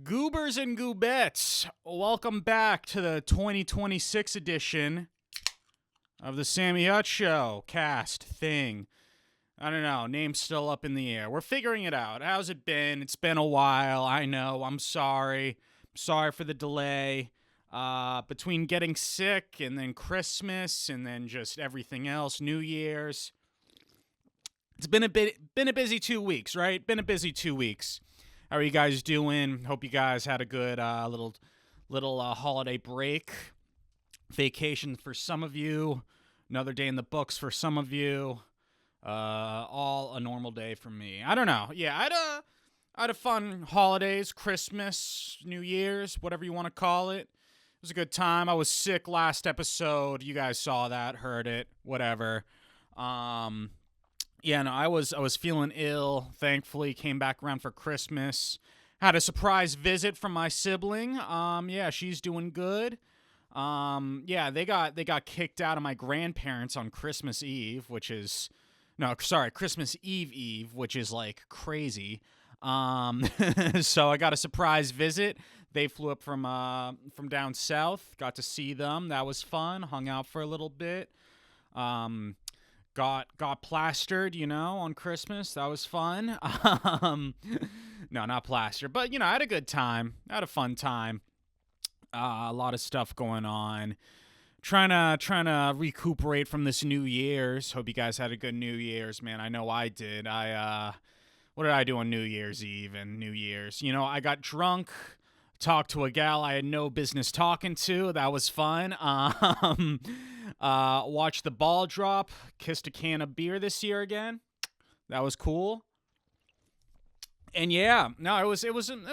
Goobers and goobettes, welcome back to the 2026 edition of the Sammy Hutt Cast thing. I don't know, name's still up in the air. We're figuring it out. How's it been? It's been a while, I know, I'm sorry. Sorry for the delay. Between getting sick and then Christmas and then just everything else, New Year's. It's been a busy 2 weeks, right? Been a busy 2 weeks. How are you guys doing? Hope you guys had a good little holiday break, vacation for some of you, another day in the books for some of you. All a normal day for me. I don't know. Yeah, I had a fun holidays, Christmas, New Year's, whatever you want to call it. It was a good time. I was sick last episode. You guys saw that, heard it, whatever. Yeah, no, I was feeling ill. Thankfully, came back around for Christmas. Had a surprise visit from my sibling. Yeah, she's doing good. Yeah, they got kicked out of my grandparents on Christmas Eve, Christmas Eve, which is like crazy. So I got a surprise visit. They flew up from down south. Got to see them. That was fun. Hung out for a little bit. Got plastered, on Christmas. That was fun. No, not plastered, but I had a good time. I had a fun time. A lot of stuff going on. Trying to recuperate from this New Year's. Hope you guys had a good New Year's, man. I know I did. What did I do on New Year's Eve and New Year's? I got drunk. Talked to a gal I had no business talking to. That was fun. Watched the ball drop. Kissed a can of beer this year again. That was cool. And yeah, no, it was an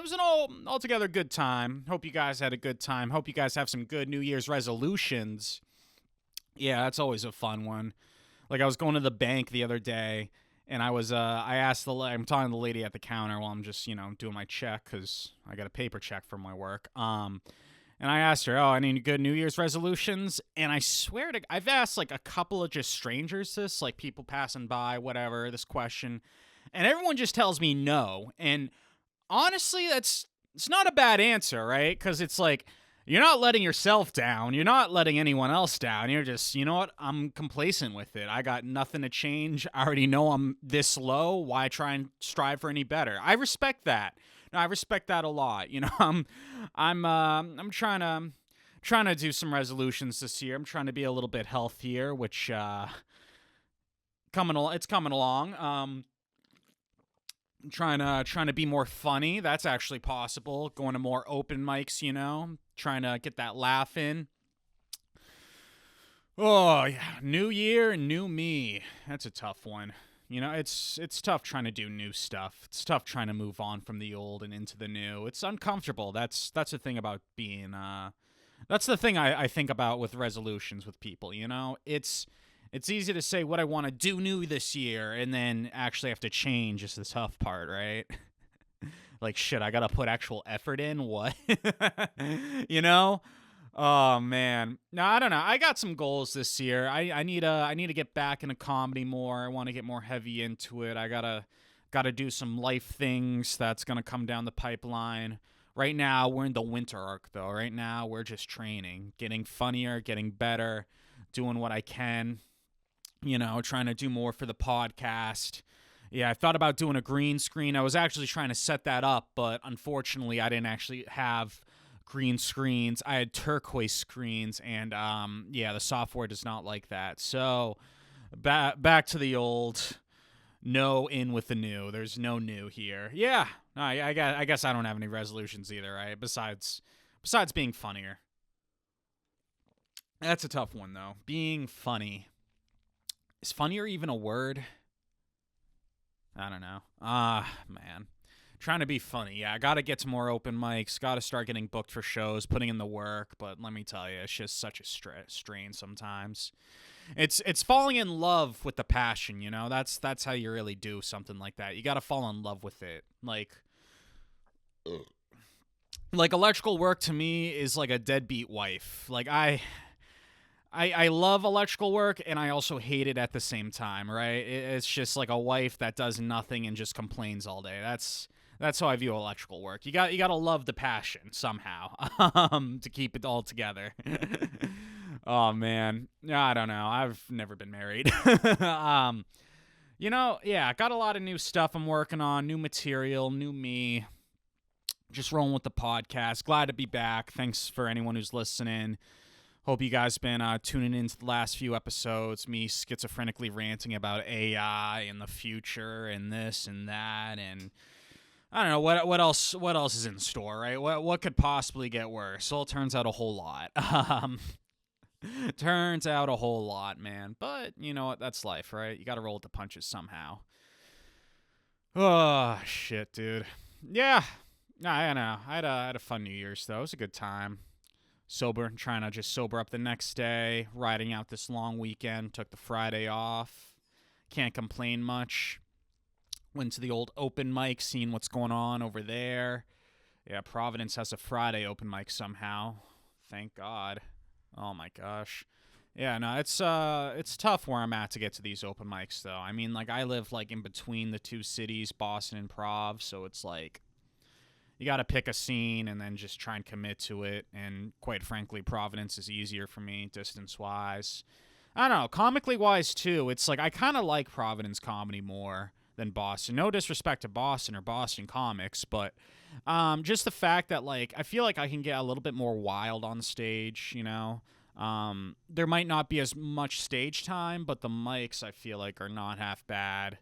altogether good time. Hope you guys had a good time. Hope you guys have some good New Year's resolutions. Yeah, that's always a fun one. Like I was going to the bank the other day. And I asked I'm talking to the lady at the counter while I'm just, doing my check because I got a paper check from my work. And I asked her, any good New Year's resolutions? And I swear I've asked like a couple of just strangers this, like people passing by, whatever, this question. And everyone just tells me no. And honestly, it's not a bad answer, right? Because it's like, you're not letting yourself down. You're not letting anyone else down. You're just, you know what? I'm complacent with it. I got nothing to change. I already know I'm this low. Why try and strive for any better? I respect that. No, I respect that a lot. I'm trying to do some resolutions this year. I'm trying to be a little bit healthier, which it's coming along. Trying to be more funny. That's actually possible. Going to more open mics, trying to get that laugh in. Oh yeah, new year, new me. That's a tough one. It's tough trying to do new stuff. It's tough trying to move on from the old and into the new. It's uncomfortable. That's the thing about being. That's the thing I think about with resolutions with people. It's easy to say what I want to do new this year and then actually have to change is the tough part, right? Like, shit, I got to put actual effort in? What? Oh, man. No, I don't know. I got some goals this year. I need to get back into comedy more. I want to get more heavy into it. I got to do some life things that's going to come down the pipeline. Right now, we're in the winter arc, though. Right now, we're just training, getting funnier, getting better, doing what I can. Trying to do more for the podcast. Yeah, I thought about doing a green screen. I was actually trying to set that up, but unfortunately, I didn't actually have green screens. I had turquoise screens, and the software does not like that. So, back to the old. No in with the new. There's no new here. Yeah, I guess I don't have any resolutions either, right? Besides being funnier. That's a tough one, though. Being funny. Is funnier even a word? I don't know. Man. Trying to be funny. Yeah, I got to get to more open mics. Got to start getting booked for shows, putting in the work. But let me tell you, it's just such a strain sometimes. It's falling in love with the passion, That's how you really do something like that. You got to fall in love with it. Like electrical work to me is like a deadbeat wife. Like I love electrical work, and I also hate it at the same time, right? It's just like a wife that does nothing and just complains all day. That's That's how I view electrical work. You got to love the passion somehow to keep it all together. Oh man, I don't know. I've never been married. Yeah, got a lot of new stuff I'm working on, new material, new me. Just rolling with the podcast. Glad to be back. Thanks for anyone who's listening. Hope you guys been tuning into the last few episodes. Me schizophrenically ranting about AI and the future and this and that, and I don't know what else. What else is in store, right? What could possibly get worse? Well, it turns out a whole lot. Turns out a whole lot, man. But you know what? That's life, right? You got to roll with the punches somehow. Oh shit, dude. Yeah. I know. I had a fun New Year's though. It was a good time. Sober, trying to just sober up the next day. Riding out this long weekend. Took the Friday off. Can't complain much. Went to the old open mic, seeing what's going on over there. Yeah, Providence has a Friday open mic somehow. Thank God. Oh my gosh. Yeah, no, it's tough where I'm at to get to these open mics though. I mean, like I live like in between the two cities, Boston and Prov, so it's like you got to pick a scene and then just try and commit to it. And quite frankly, Providence is easier for me distance-wise. I don't know, comically wise too. It's like I kind of like Providence comedy more than Boston. No disrespect to Boston or Boston comics, but just the fact that like I feel like I can get a little bit more wild on stage, you know. There might not be as much stage time, but the mics I feel like are not half bad.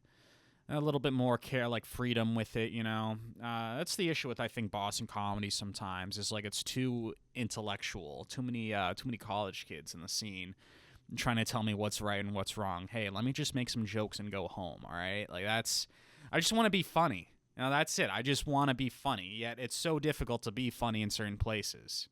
A little bit more like freedom with it, you know. That's the issue with I think Boston comedy sometimes is like it's too intellectual, too many college kids in the scene trying to tell me what's right and what's wrong. Hey, let me just make some jokes and go home, all right? Like I just want to be funny. You know, that's it. I just want to be funny. Yet it's so difficult to be funny in certain places.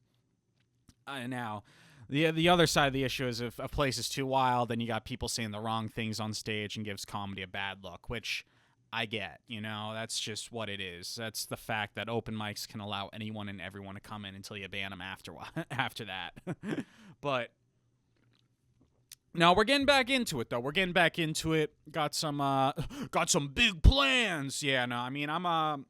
Now, the other side of the issue is if a place is too wild, then you got people saying the wrong things on stage and gives comedy a bad look, which I get. You know, that's just what it is. That's the fact that open mics can allow anyone and everyone to come in until you ban them after that. But no, we're getting back into it though. We're getting back into it. Got some big plans. Yeah, no, I mean I'm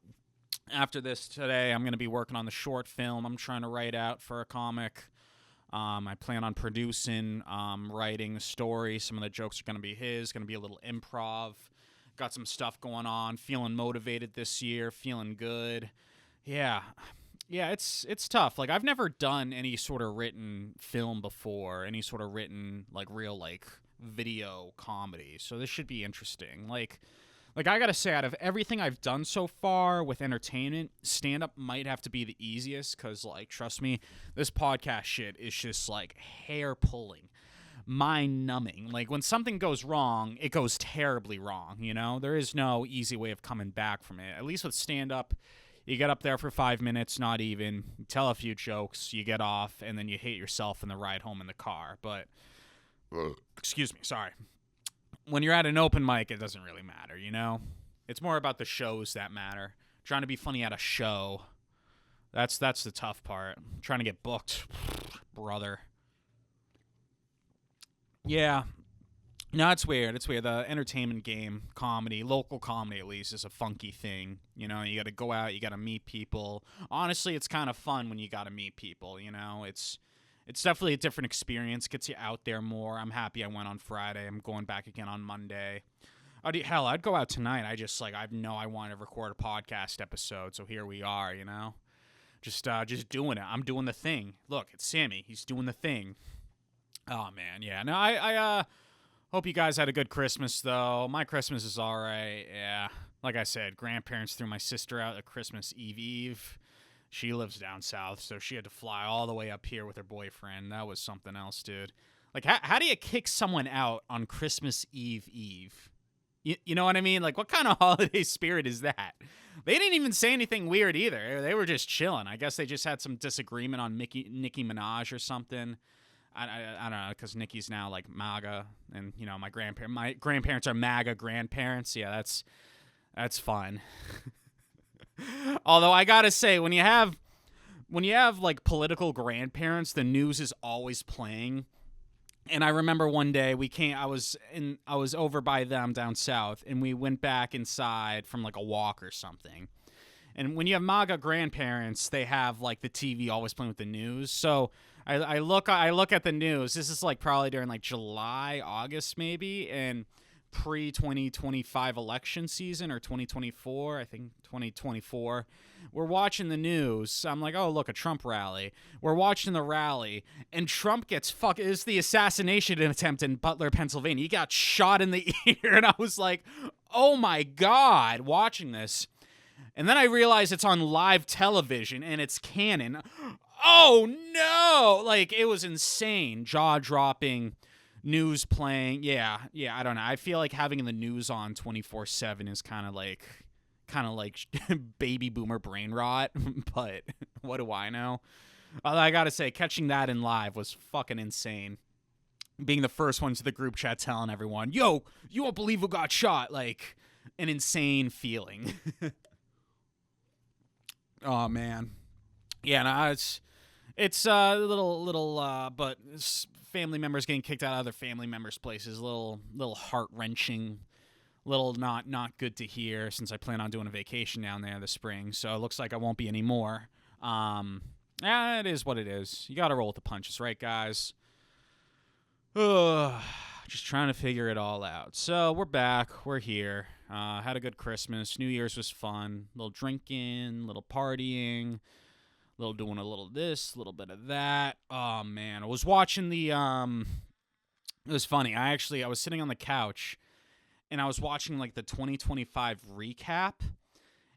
after this today, I'm gonna be working on the short film I'm trying to write out for a comic. I plan on producing, writing the story. Some of the jokes are gonna be his. Gonna be a little improv. Got some stuff going on. Feeling motivated this year. Feeling good. Yeah. Yeah, it's tough. Like I've never done any sort of written film before, any sort of written like real like video comedy. So this should be interesting. Like I gotta say, out of everything I've done so far with entertainment, stand-up might have to be the easiest because, like, trust me, this podcast shit is just, like, hair-pulling, mind-numbing. Like, when something goes wrong, it goes terribly wrong, you know? There is no easy way of coming back from it. At least with stand-up, you get up there for 5 minutes, not even, you tell a few jokes, you get off, and then you hate yourself in the ride home in the car. But, excuse me, sorry. When you're at an open mic, it doesn't really matter, you know? It's more about the shows that matter. Trying to be funny at a show. That's the tough part. Trying to get booked. Brother. Yeah. No, it's weird. It's weird. The entertainment game, comedy, local comedy at least, is a funky thing. You know, you got to go out, you got to meet people. Honestly, it's kind of fun when you got to meet people, you know? It's definitely a different experience. Gets you out there more. I'm happy I went on Friday. I'm going back again on Monday. Hell, I'd go out tonight. I know I want to record a podcast episode, so here we are, you know? Just doing it. I'm doing the thing. Look, it's Sammy. He's doing the thing. Oh, man, yeah. No, I hope you guys had a good Christmas, though. My Christmas is all right, yeah. Like I said, grandparents threw my sister out at Christmas Eve. She lives down south, so she had to fly all the way up here with her boyfriend. That was something else, dude. Like, how do you kick someone out on Christmas Eve? You know what I mean? Like, what kind of holiday spirit is that? They didn't even say anything weird either. They were just chilling. I guess they just had some disagreement on Nicki Minaj or something. I don't know, because Nicki's now, like, MAGA, and, you know, my grandparents are MAGA grandparents. Yeah, that's fun. Although I gotta say, when you have like political grandparents, the news is always playing. And I remember one day I was over by them down south, and we went back inside from like a walk or something. And when you have MAGA grandparents, they have like the TV always playing with the news. So I look at the news. This is like probably during like July, August maybe, and pre-2025 election season, or 2024, I think 2024. We're watching the news. I'm like, oh, look, a Trump rally. We're watching the rally, and Trump gets is the assassination attempt in Butler, Pennsylvania. He got shot in the ear, and I was like, oh my God, watching this. And then I realized it's on live television, and it's canon. Oh no! Like, it was insane. Jaw-dropping. News playing. Yeah, I don't know. I feel like having the news on 24/7 is kind of like baby boomer brain rot, but what do I know? I gotta say, catching that in live was fucking insane. Being the first one to the group chat telling everyone, yo, you won't believe who got shot. Like, an insane feeling. Oh, man. Yeah, no, it's a little, but family members getting kicked out of other family members' places. Little heart-wrenching, little not good to hear, since I plan on doing a vacation down there this spring. So it looks like I won't be anymore. Yeah, it is what it is. You got to roll with the punches, right, guys? Just trying to figure it all out. So we're back. We're here. Had a good Christmas. New Year's was fun. Little drinking, little partying. Doing a little this, a little bit of that. Oh, man. I was watching the, it was funny. I was sitting on the couch, and I was watching, like, the 2025 recap.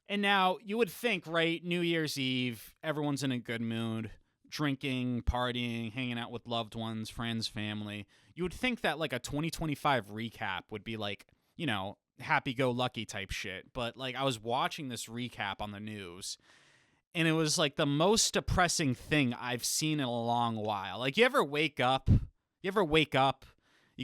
And now, you would think, right, New Year's Eve, everyone's in a good mood, drinking, partying, hanging out with loved ones, friends, family. You would think that, like, a 2025 recap would be, like, you know, happy-go-lucky type shit. But, like, I was watching this recap on the news, and it was like the most depressing thing I've seen in a long while. Like, you ever wake up, you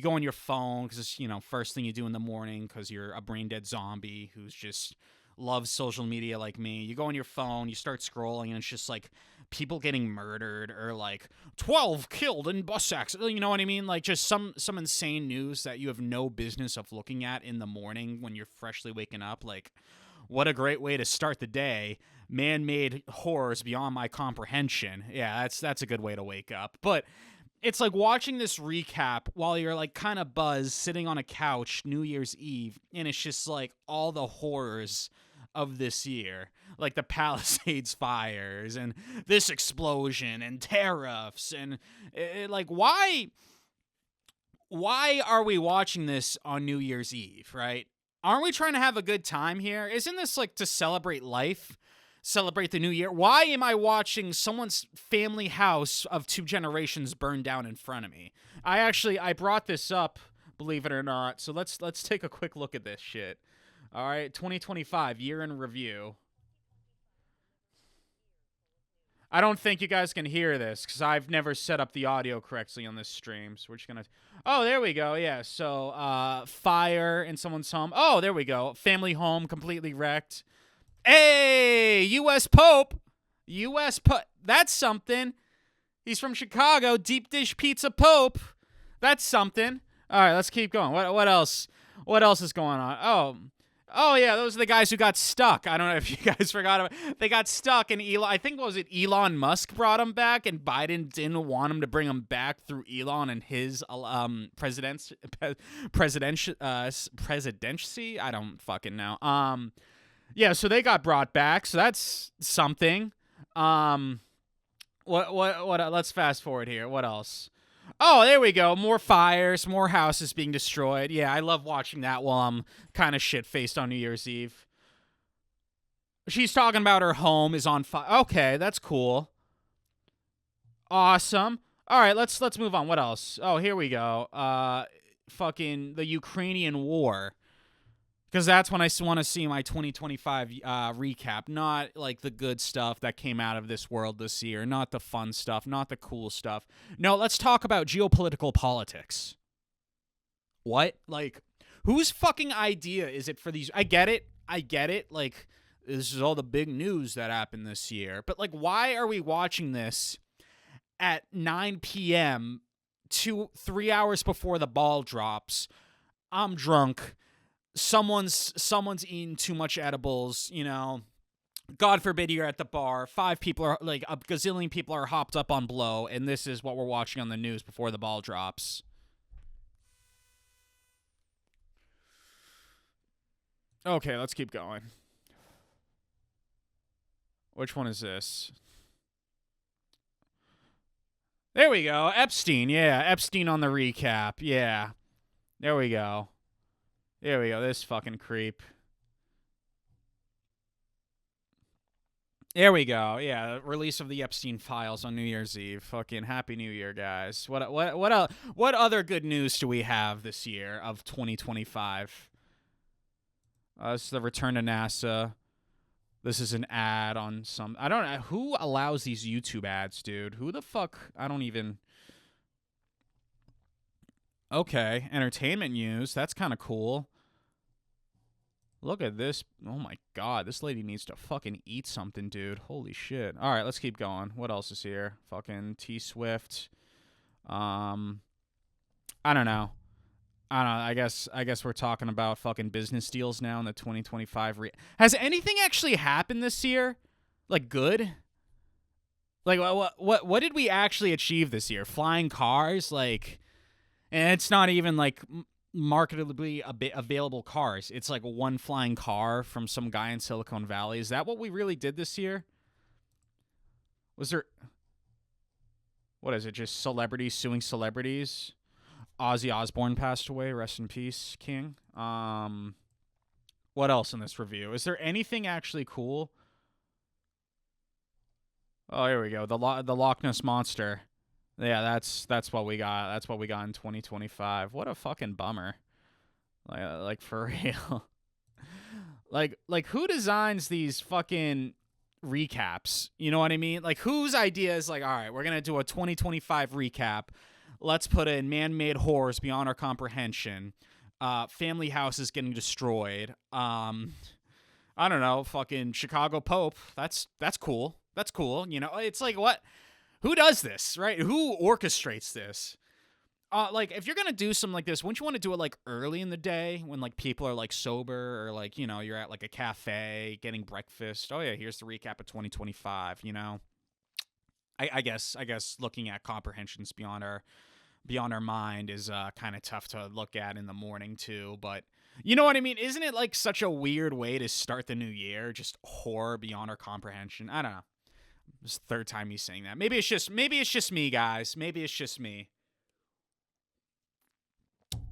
go on your phone, because it's, you know, first thing you do in the morning, because you're a brain dead zombie who's just loves social media like me. You go on your phone, you start scrolling, and it's just like people getting murdered, or like 12 killed in bus accident. You know what I mean? Like, just some insane news that you have no business of looking at in the morning when you're freshly waking up. Like, what a great way to start the day. Man-made horrors beyond my comprehension. Yeah, that's a good way to wake up. But it's like watching this recap while you're like kind of buzzed, sitting on a couch New Year's Eve, and it's just like all the horrors of this year, like the Palisades fires and this explosion and tariffs, and like, why are we watching this on New Year's Eve, right? Aren't we trying to have a good time here? Isn't this like to celebrate life? Celebrate the new year? Why am I watching someone's family house of 2 generations burn down in front of me? I brought this up, believe it or not. So let's take a quick look at this shit. All right, 2025 year in review. I don't think you guys can hear this because I've never set up the audio correctly on this stream. So we're just gonna. Oh, there we go. Yeah. So fire in someone's home. Oh, there we go. Family home completely wrecked. Hey, U.S. Pope. That's something. He's from Chicago. Deep dish pizza Pope. That's something. All right, let's keep going. What else? What else is going on? Oh yeah, those are the guys who got stuck. I don't know if you guys forgot about it. They got stuck, and I think, what was it, Elon Musk brought them back, and Biden didn't want him to bring them back through Elon and his presidency. I don't fucking know. Yeah, so they got brought back, so that's something. What let's fast forward here. What else? Oh, there we go. More fires, more houses being destroyed. Yeah, I love watching that while I'm kind of shit-faced on New Year's Eve. She's talking about her home is on fire. Okay, that's cool. Awesome. All right, let's move on. What else? Oh, here we go. Fucking the Ukrainian war. Because that's when I want to see my 2025 recap. Not like the good stuff that came out of this world this year. Not the fun stuff. Not the cool stuff. No, let's talk about geopolitical politics. What? Like, whose fucking idea is it for these? I get it. Like, this is all the big news that happened this year. But, like, why are we watching this at 9 p.m. 3 hours before the ball drops? I'm drunk. Someone's eating too much edibles, you know. God forbid you're at the bar, 5 people are, like, a gazillion people are hopped up on blow, and this is what we're watching on the news before the ball drops. Okay, let's keep going. Which one is this? There we go. Epstein. Yeah, Epstein on the recap. Yeah. There we go. There we go. This fucking creep. There we go. Yeah, release of the Epstein files on New Year's Eve. Fucking Happy New Year, guys. What other good news do we have this year of 2025? This is the return to NASA. This is an ad on some... I don't know. Who allows these YouTube ads, dude? Who the fuck? I don't even... Okay. Entertainment news. That's kind of cool. Look at this. Oh, my God. This lady needs to fucking eat something, dude. Holy shit. All right, let's keep going. What else is here? Fucking T-Swift. I don't know. I guess we're talking about fucking business deals now in the 2025. Has anything actually happened this year? Like, good? Like, what did we actually achieve this year? Flying cars? Like, and it's not even, like, marketably available cars. It's, like, one flying car from some guy in Silicon Valley. Is that what we really did this year? Was there... What is it? Just celebrities suing celebrities? Ozzy Osbourne passed away. Rest in peace, King. What else in this review? Is there anything actually cool? Oh, here we go. The Loch Ness Monster. Yeah, that's what we got. That's what we got in 2025. What a fucking bummer. Like for real. like who designs these fucking recaps? You know what I mean? Like, whose idea is like, all right, we're gonna do a 2025 recap. Let's put in man-made horrors beyond our comprehension. Family houses getting destroyed. I don't know. Fucking Chicago Pope. That's cool. That's cool. You know, it's like, what? Who does this, right? Who orchestrates this? Like, if you're gonna do something like this, wouldn't you want to do it like early in the day when like people are like sober, or like, you know, you're at like a cafe getting breakfast? Oh yeah, here's the recap of 2025. You know, I guess looking at comprehensions beyond our mind is kind of tough to look at in the morning too. But you know what I mean? Isn't it like such a weird way to start the new year? Just horror beyond our comprehension. I don't know. It's the third time he's saying that. Maybe it's just me, guys. Maybe it's just me.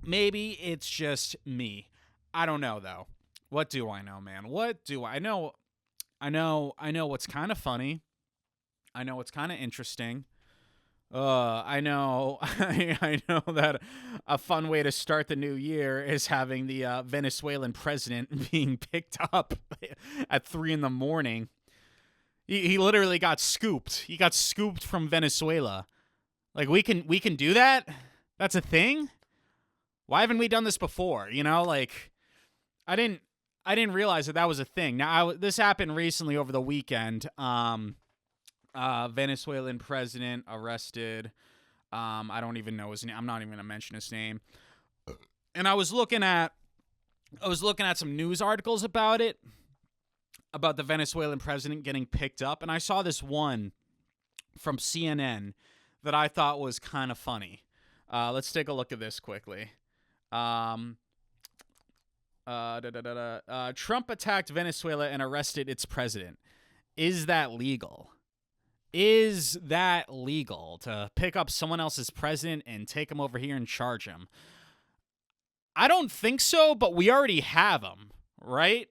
Maybe it's just me. I don't know though. What do I know, man? What do I know? I know what's kind of funny. I know what's kind of interesting. I know I know that a fun way to start the new year is having the Venezuelan president being picked up at 3 a.m. He literally got scooped. He got scooped from Venezuela. Like, we can do that? That's a thing? Why haven't we done this before? You know, like, I didn't realize that was a thing. Now, this happened recently over the weekend. Venezuelan president arrested. I don't even know his name. I'm not even gonna mention his name. And I was looking at some news articles about it, about the Venezuelan president getting picked up, and I saw this one from CNN that I thought was kind of funny. Let's take a look at this quickly. Trump attacked Venezuela and arrested its president. Is that legal? Is that legal to pick up someone else's president and take him over here and charge him? I don't think so, but we already have him, right?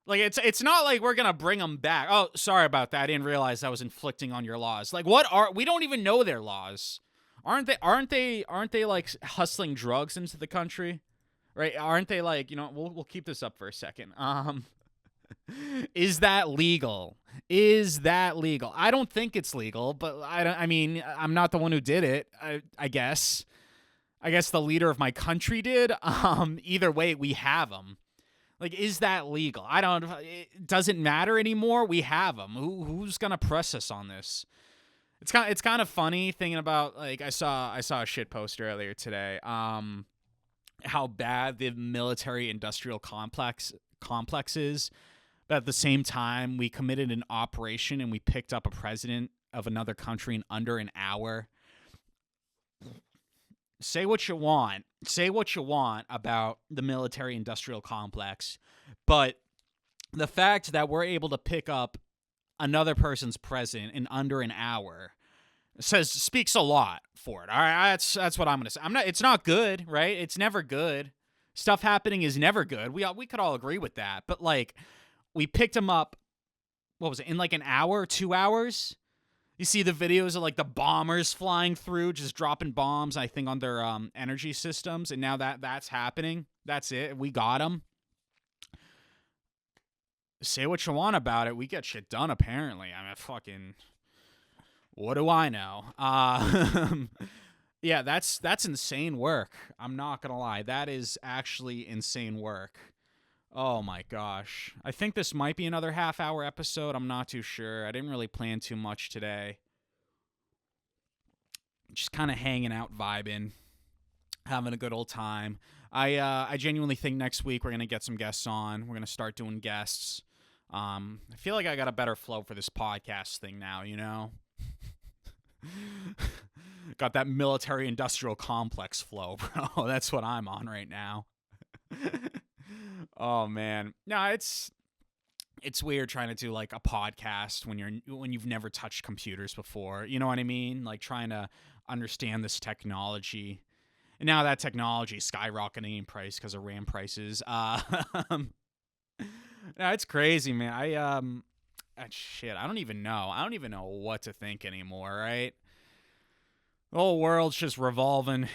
Like, it's not like we're gonna bring him back. Oh, sorry about that. I didn't realize I was inflicting on your laws. Like, we don't even know their laws. Aren't they like hustling drugs into the country? Right? Aren't they like, you know, we'll keep this up for a second. Is that legal? Is that legal? I don't think it's legal, but I mean, I'm not the one who did it. I guess the leader of my country did. Either way, we have him. Like, is that legal? It doesn't matter anymore. We have him. Who's gonna press us on this? It's kind of funny thinking about, like, I saw a shit post earlier today. How bad the military industrial complex is But at the same time, we committed an operation and we picked up a president of another country in under an hour. Say what you want. Say what you want about the military-industrial complex, but the fact that we're able to pick up another person's president in under an hour speaks a lot for it. All right, that's what I'm gonna say. It's not good, right? It's never good. Stuff happening is never good. We could all agree with that. But like, we picked him up. What was it, in like an hour, 2 hours? You see the videos of like the bombers flying through, just dropping bombs, I think, on their energy systems, and now that's happening. That's it. We got him. Say what you want about it. We get shit done, apparently. I mean, fucking, what do I know? Yeah, that's insane work. I'm not gonna lie. That is actually insane work. Oh my gosh. I think this might be another half-hour episode. I'm not too sure. I didn't really plan too much today. Just kind of hanging out, vibing, having a good old time. I genuinely think next week we're going to get some guests on. We're going to start doing guests. I feel like I got a better flow for this podcast thing now, you know? Got that military-industrial complex flow, bro. That's what I'm on right now. Oh man, no, it's weird trying to do like a podcast when you've never touched computers before. You know what I mean? Like trying to understand this technology, and now that technology is skyrocketing in price because of RAM prices. No, it's crazy, man. Shit, I don't even know. I don't even know what to think anymore. Right? The whole world's just revolving.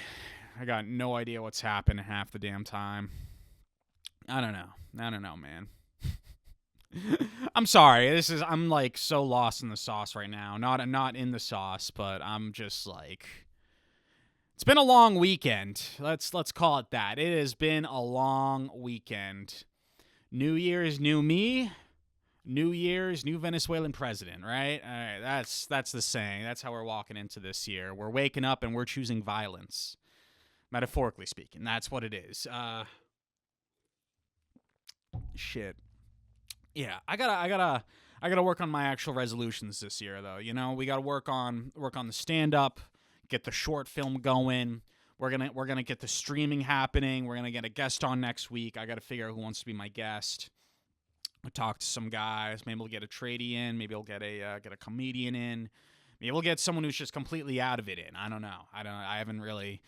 I got no idea what's happening half the damn time. I don't know, man. I'm sorry. I'm like so lost in the sauce right now. Not in the sauce, but I'm just like, it's been a long weekend. Let's call it that. It has been a long weekend. New Year's, new me. New Year's, new Venezuelan president, right? All right, that's the saying. That's how we're walking into this year. We're waking up and we're choosing violence. Metaphorically speaking, that's what it is. Shit. Yeah, I gotta work on my actual resolutions this year, though. You know, we gotta work on the stand up, get the short film going. We're gonna get the streaming happening. We're gonna get a guest on next week. I gotta figure out who wants to be my guest. I'll talk to some guys. Maybe we'll get a tradie in. Maybe we'll get a comedian in. Maybe we'll get someone who's just completely out of it in. I don't know. I haven't really.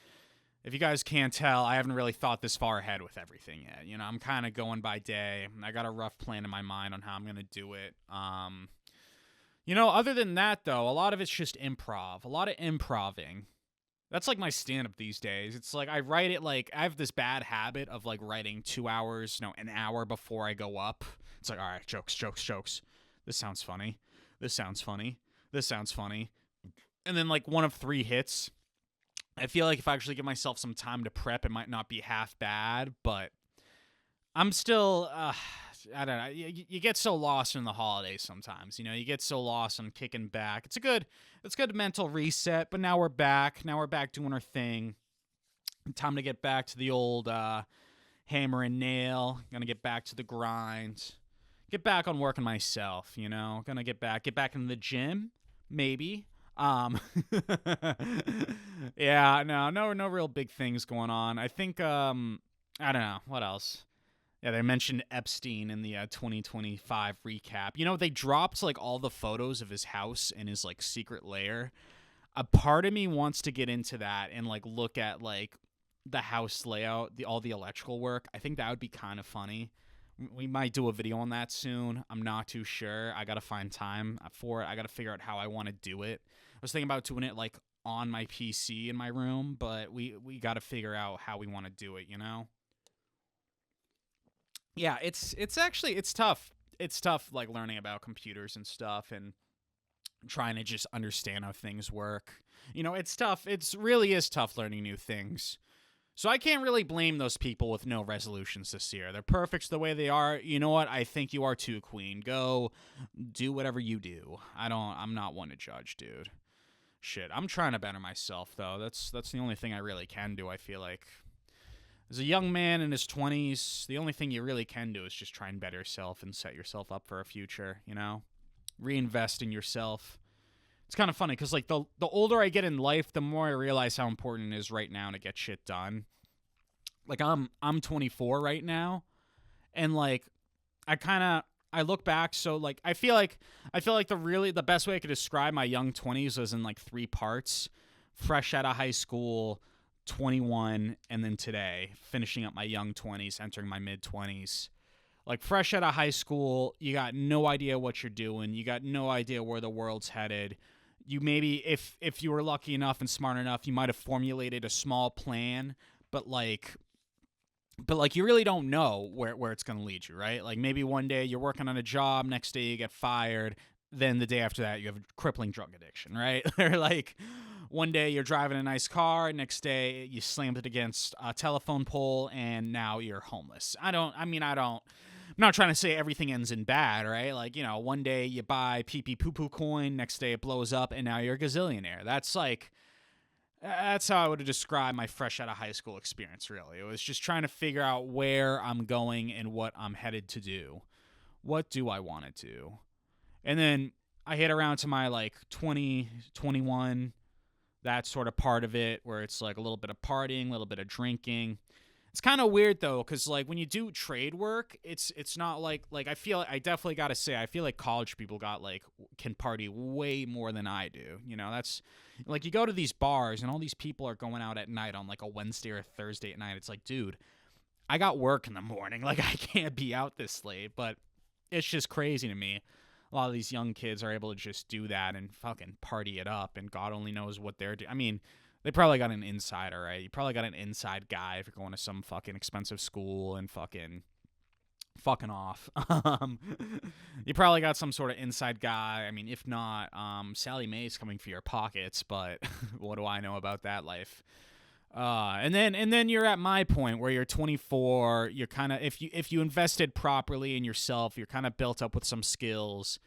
If you guys can't tell, I haven't really thought this far ahead with everything yet. You know, I'm kind of going by day. I got a rough plan in my mind on how I'm going to do it. You know, other than that, though, a lot of it's just improv. A lot of improving. That's like my stand-up these days. It's like I write it like I have this bad habit of like writing 2 hours, an hour before I go up. It's like, all right, jokes. This sounds funny. This sounds funny. And then like one of 3 hits. I feel like if I actually give myself some time to prep, it might not be half bad, but I'm still, I don't know. You get so lost in the holidays sometimes, you know, you get so lost on kicking back. It's a good mental reset, but now we're back. Now we're back doing our thing. Time to get back to the old hammer and nail. Gonna get back to the grind. Get back on working myself, you know. Gonna get back in the gym, maybe. Yeah, no real big things going on. I think, I don't know, what else? Yeah, they mentioned Epstein in the 2025 recap. You know, they dropped, like, all the photos of his house and his, like, secret lair. A part of me wants to get into that and, like, look at, like, the house layout, all the electrical work. I think that would be kind of funny. We might do a video on that soon. I'm not too sure. I got to find time for it. I got to figure out how I want to do it. I was thinking about doing it like on my PC in my room, but we got to figure out how we want to do it, you know? Yeah, it's tough. It's tough like learning about computers and stuff and trying to just understand how things work. You know, it's tough. It really is tough learning new things. So I can't really blame those people with no resolutions this year. They're perfect the way they are. You know what? I think you are too, Queen. Go do whatever you do. I'm not one to judge, dude. Shit, I'm trying to better myself though. That's the only thing I really can do, I feel like. As a young man in his 20s, the only thing you really can do is just try and better yourself and set yourself up for a future, you know? Reinvest in yourself. It's kind of funny because, like, the older I get in life, the more I realize how important it is right now to get shit done. Like, I'm 24 right now, and, like, I look back, so, like, I feel like the best way I could describe my young 20s was in, like, 3 parts. Fresh out of high school, 21, and then today, finishing up my young 20s, entering my mid 20s. Like, fresh out of high school, you got no idea what you're doing. You got no idea where the world's headed. You maybe, if you were lucky enough and smart enough, you might have formulated a small plan, but like you really don't know where it's going to lead you, right? Like, maybe one day you're working on a job, next day you get fired, then the day after that you have a crippling drug addiction, right? Or, like, one day you're driving a nice car, next day you slammed it against a telephone pole, and now you're homeless. I'm not trying to say everything ends in bad, right? Like, you know, one day you buy pee-pee poo-poo coin, next day it blows up, and now you're a gazillionaire. That's how I would have described my fresh out of high school experience, really. It was just trying to figure out where I'm going and what I'm headed to do. What do I want to do? And then I hit around to my, like, 20, 21, that sort of part of it, where it's, like, a little bit of partying, a little bit of drinking. It's kind of weird, though, because, like, when you do trade work, it's not like I definitely got to say, I feel like college people can party way more than I do. You know, that's, like, you go to these bars and all these people are going out at night on, like, a Wednesday or a Thursday at night. It's like, dude, I got work in the morning. Like, I can't be out this late, but it's just crazy to me. A lot of these young kids are able to just do that and fucking party it up, and God only knows what they're doing. I mean, they probably got an insider, right? You probably got an inside guy if you're going to some fucking expensive school and fucking off. You probably got some sort of inside guy. I mean, if not, Sally Mae's coming for your pockets, but what do I know about that life? And then you're at my point where you're 24. You're kind of, if you invested properly in yourself, you're kind of built up with some skills,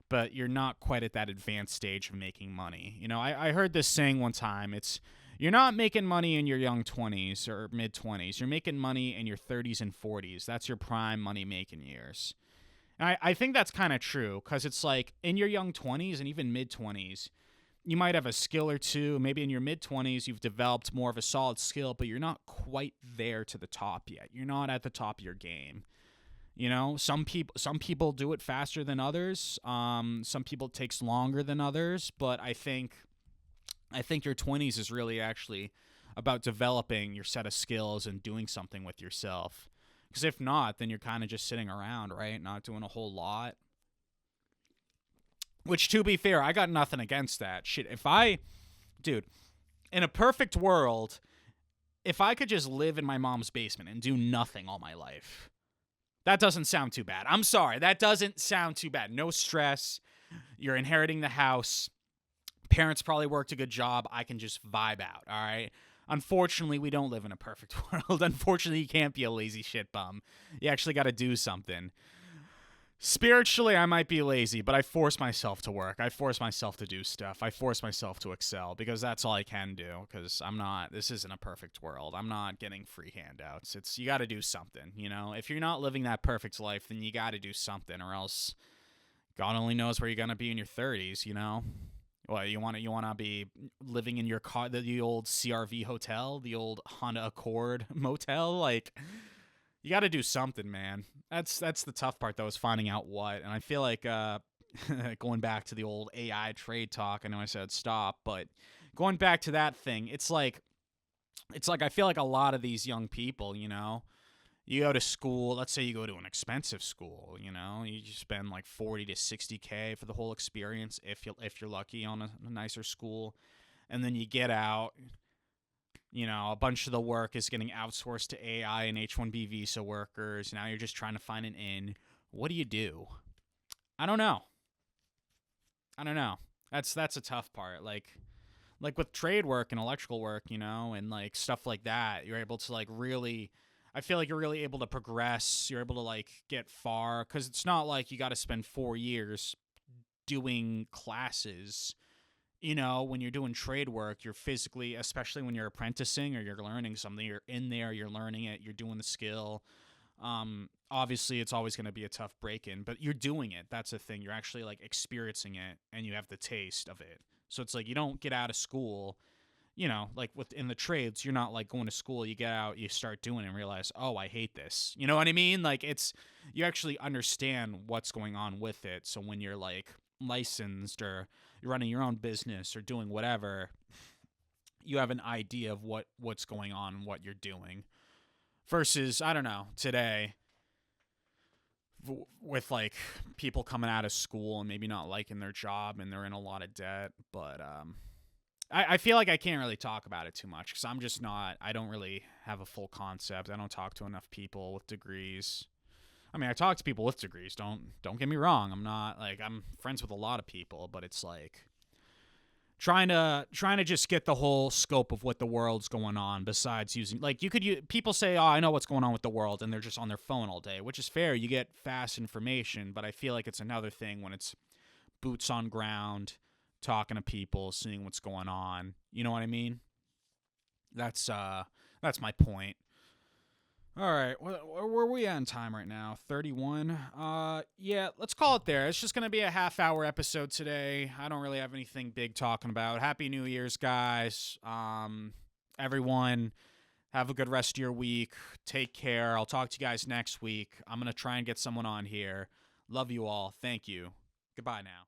but you're not quite at that advanced stage of making money. You know, I heard this saying one time. You're not making money in your young 20s or mid 20s. You're making money in your 30s and 40s. That's your prime money making years. And I think that's kind of true, because it's like in your young 20s and even mid 20s, you might have a skill or two. Maybe in your mid 20s, you've developed more of a solid skill, but you're not quite there to the top yet. You're not at the top of your game. You know, some people do it faster than others. Some people it takes longer than others. But I think your 20s is really actually about developing your set of skills and doing something with yourself. Because if not, then you're kind of just sitting around, right? Not doing a whole lot. Which, to be fair, I got nothing against that. Shit, dude, in a perfect world, if I could just live in my mom's basement and do nothing all my life, that doesn't sound too bad. I'm sorry. That doesn't sound too bad. No stress. You're inheriting the house. Parents probably worked a good job. I can just vibe out, all right? Unfortunately, we don't live in a perfect world. Unfortunately, you can't be a lazy shit bum. You actually got to do something. Spiritually, I might be lazy, but I force myself to work. I force myself to do stuff. I force myself to excel, because that's all I can do, because this isn't a perfect world. I'm not getting free handouts. You got to do something, you know? If you're not living that perfect life, then you got to do something, or else God only knows where you're going to be in your 30s, you know? Well, you want to be living in your car, the old CRV hotel, the old Honda Accord motel, like, you got to do something, man. That's the tough part, though, is finding out what. And I feel like going back to the old AI trade talk, I know I said stop, but going back to that thing, it's like I feel like a lot of these young people, you know, you go to school, let's say you go to an expensive school, you know, you spend like 40 to 60K for the whole experience if you're lucky on a nicer school, and then you get out. You know, a bunch of the work is getting outsourced to AI and H-1B visa workers. Now you're just trying to find an in. What do you do? I don't know. That's a tough part. Like with trade work and electrical work, you know, and like stuff like that, you're able to like really, I feel like you're really able to progress. You're able to like get far, because it's not like you got to spend 4 years doing classes when you're doing trade work, you're physically, especially when you're apprenticing or you're learning something, you're in there, you're learning it, you're doing the skill. Obviously, it's always going to be a tough break in, but you're doing it. That's the thing. You're actually like experiencing it, and you have the taste of it. So it's like you don't get out of school, like within the trades, you're not like going to school. You get out, you start doing it, and realize, oh, I hate this. You know what I mean? Like you actually understand what's going on with it. So when you're like licensed or you're running your own business or doing whatever, you have an idea of what's going on and what you're doing. Versus, I don't know, today with like people coming out of school and maybe not liking their job and they're in a lot of debt. But I feel like I can't really talk about it too much because I don't really have a full concept. I don't talk to enough people with degrees. I mean, I talk to people with degrees. Don't get me wrong. I'm friends with a lot of people, but it's like trying to just get the whole scope of what the world's going on. Besides using, like, people say, oh, I know what's going on with the world, and they're just on their phone all day, which is fair. You get fast information, but I feel like it's another thing when it's boots on ground, talking to people, seeing what's going on. You know what I mean? That's my point. All right, where are we at in time right now? 31. Yeah, let's call it there. It's just gonna be a half-hour episode today. I don't really have anything big talking about. Happy New Year's, guys. Everyone, have a good rest of your week. Take care. I'll talk to you guys next week. I'm gonna try and get someone on here. Love you all. Thank you. Goodbye now.